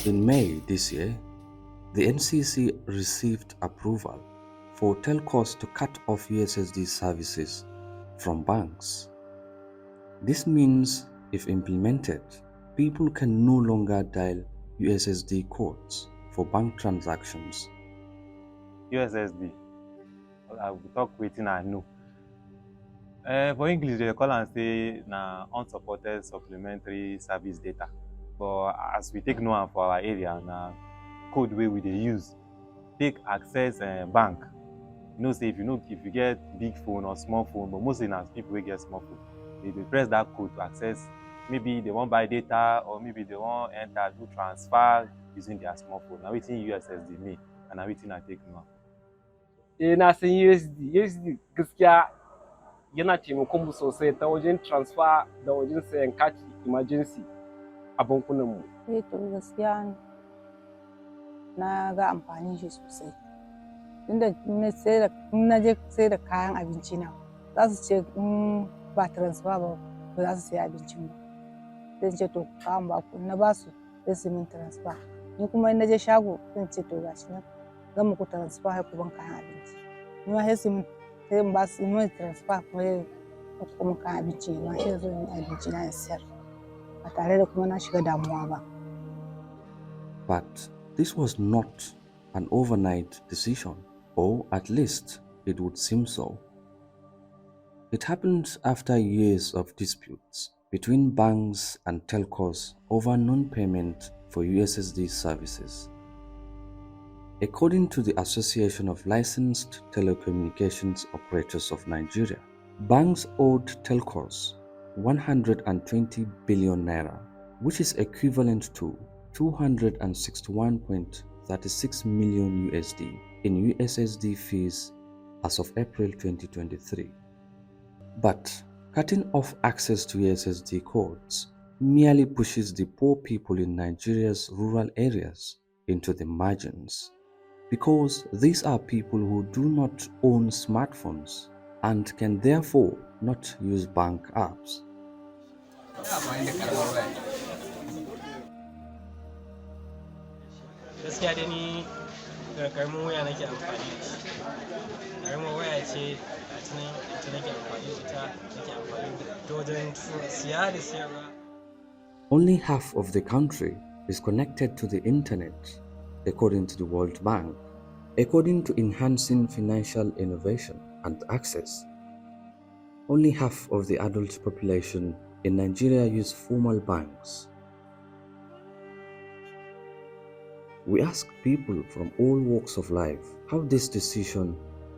In May this year, the NCC received approval for telcos to cut off USSD services from banks. This means, if implemented, people can no longer dial USSD codes for bank transactions. USSD, I will talk wetin I know. For English, they call and say na unsupported supplementary service data. But as we take know am for our area, na code wey we dey use take access bank. You know, say if you get big phone or small phone, but mostly na people wey get small phone, they dey press that code to access. Maybe they wan buy data, or maybe they wan enter do transfer using their small phone. Na wetin USSD mean, and na wetin I take know. Na san USD gaskiya yana taimakon mu sosai ta wajen transfer da wajen sayan kati emergency a bankunan mu. To gaskiya na ga amfanin shi sosai. Inda na je sai da kayan abinci na, za su ce ba transfer ba za su sayi abincin ba. Zan ce to kawan ba ku na ba su sai su min transfer. Ni kuma in na je shago zan ce to gashi nan zan muku transfer har ku ban kayan abinci. Ni ma sai in ba su min transfer kuma kayan abinci ma sai zo in abinci na in sayar ba tare da kuma na shiga damuwa ba. But this was not an overnight decision, or at least it would seem so. It happened after years of disputes between banks and telcos over non-payment for USSD services. According to the Association of Licensed Telecommunications Operators of Nigeria, banks owed telcos 120 billion naira, which is equivalent to 261.36 million USD in USSD fees as of April 2023. But cutting off access to USSD codes merely pushes the poor people in Nigeria's rural areas into the margins, because these are people who do not own smartphones and can therefore not use bank apps. Gaskiya dai ni da karamin waya nake amfani da shi. Karamin waya ce ita nake amfani da ita, nake amfani da wajen siya da siyarwa. Only half of the country is connected to the internet, according to the World Bank. According to Enhancing Financial Innovation and Access, only half of the adult population in Nigeria use formal banks. We asked people from all walks of life how this decision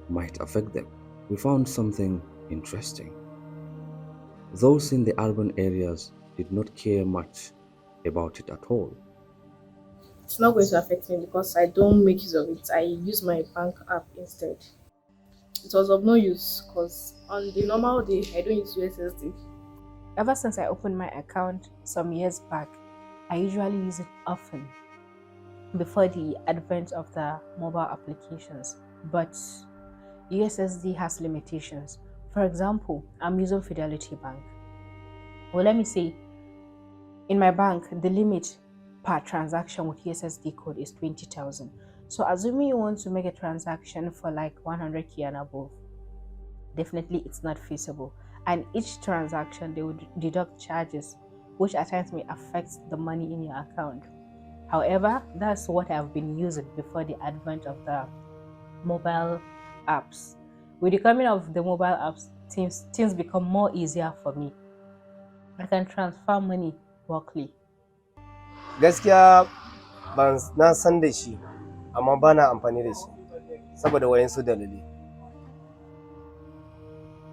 might affect them. We found something interesting. Those in the urban areas did not care much about it at all. It's not going to affect me because I don't make use of it. I use my bank app instead. It was of no use because on the normal day, I don't use USSD. Ever since I opened my account some years back, I usually use it often before the advent of the mobile applications. But USSD has limitations. For example, I'm using Fidelity Bank. Well, let me say, in my bank, the limit per transaction with USSD code is 20,000. So assuming you want to make a transaction for like 100k and above, definitely it's not feasible. And each transaction, they would deduct charges, which at times may affect the money in your account. However, that's what I've been using before the advent of the mobile apps. With the coming of the mobile apps, things become more easier for me. I can transfer money quickly. Gaskiya ban na san da shi amma ba na amfani da shi saboda wayansu dalilai.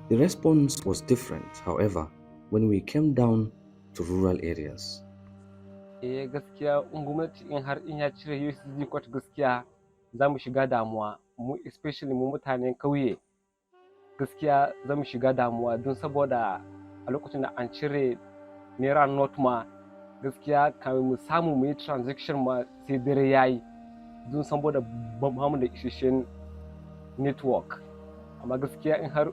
The response was different, however, when we came down to rural areas. Gaskiya gwamnati in ya cire USSD code gaskiya za mu shiga damuwa, mu especially mu mutanen kauye. Gaskiya za mu shiga damuwa don saboda a lokacin da an cire naira note ma gaskiya kamar mu samu mu yi transaction ma sai dare yayi don saboda ba mu da isasshen network. Amma gaskiya in har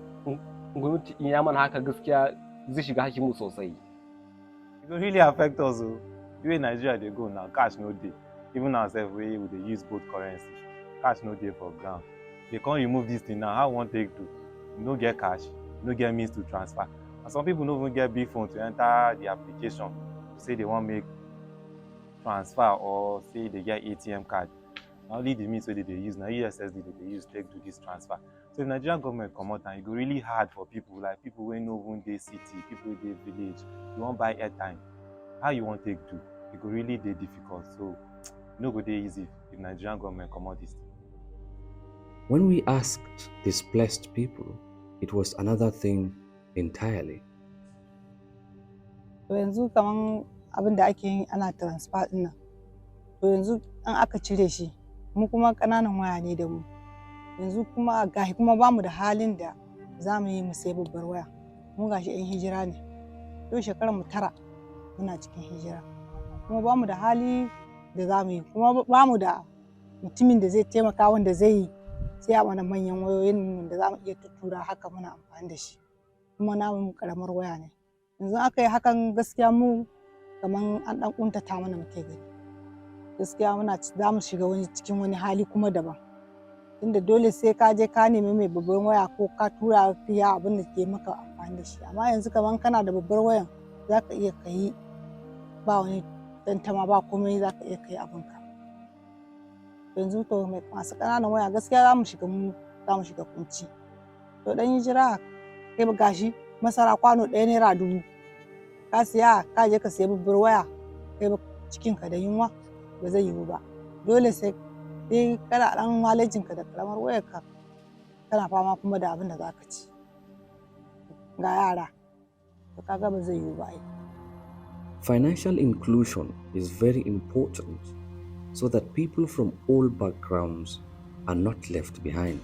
gwamnati in ya mana haka gaskiya zai shiga hakimu sosai. It go really affect us. The way Nigeria they go now, cash no dey. Even ourselves, we dey use both currency. Cash no dey for ground. They can't remove this thing now. How one take do? You no get cash, you no get means to transfer. And some people no even get big phone to enter the application to say they want make transfer or say they get ATM card. Na only the means wey they use, na USSD they use take do this transfer. So if Nigerian government come out and it go really hard for people, like people wey no even dey city, people wey dey village, you wan buy airtime, how you wan take do? It go really dey difficult. So e no go dey easy if Nigerian government come out this thing. When we asked displaced people, it was another thing entirely. To yanzu kaman abin da ake yi ana transfer ɗin nan. To yanzu an aka cire shi, mu kuma ƙananan waya ne da mu. Yanzu kuma gashi kuma bamu da halin da za mu yi mu sayi babbar waya. Mu gashi 'yan hijira ne. Yau shekarar mu 9 muna cikin hijira. Kuma bamu da hali da za mu yi, kuma bamu da mutumin da zai taimaka wanda zai yi siya mana manyan wayoyin da za mu iya tuttura haka muna amfani da shi. Kuma namu ƙaramar waya ne. Yanzu aka yi hakan gaskiya mu kaman an ɗan ƙuntata mana muke gani. Gaskiya za mu shiga cikin wani hali kuma daban. Tunda dole sai ka je ka nemi mai babbar waya ko ka tura ya abin da ke maka amfani da shi. Amma yanzu kaman kana da babbar wayan za ka iya ka yi ba wani tantama ba komai za ka iya ka yi abinka. Yanzu to masu ƙananan waya gaskiya za mu shiga kunci. To ɗan hijira kai gashi masara kwano ɗaya naira 1000. Ka siya ka je ka siya babbar waya kai cikinka da yunwa ba zai yiwu ba. Dole sai dai kana ɗan malejinka da ƙaramar wayarka kana fama kuma da abin da za ka ci. Ga yara, to kaga ba zai yiwu ba ai. Financial inclusion is very important so that people from all backgrounds are not left behind.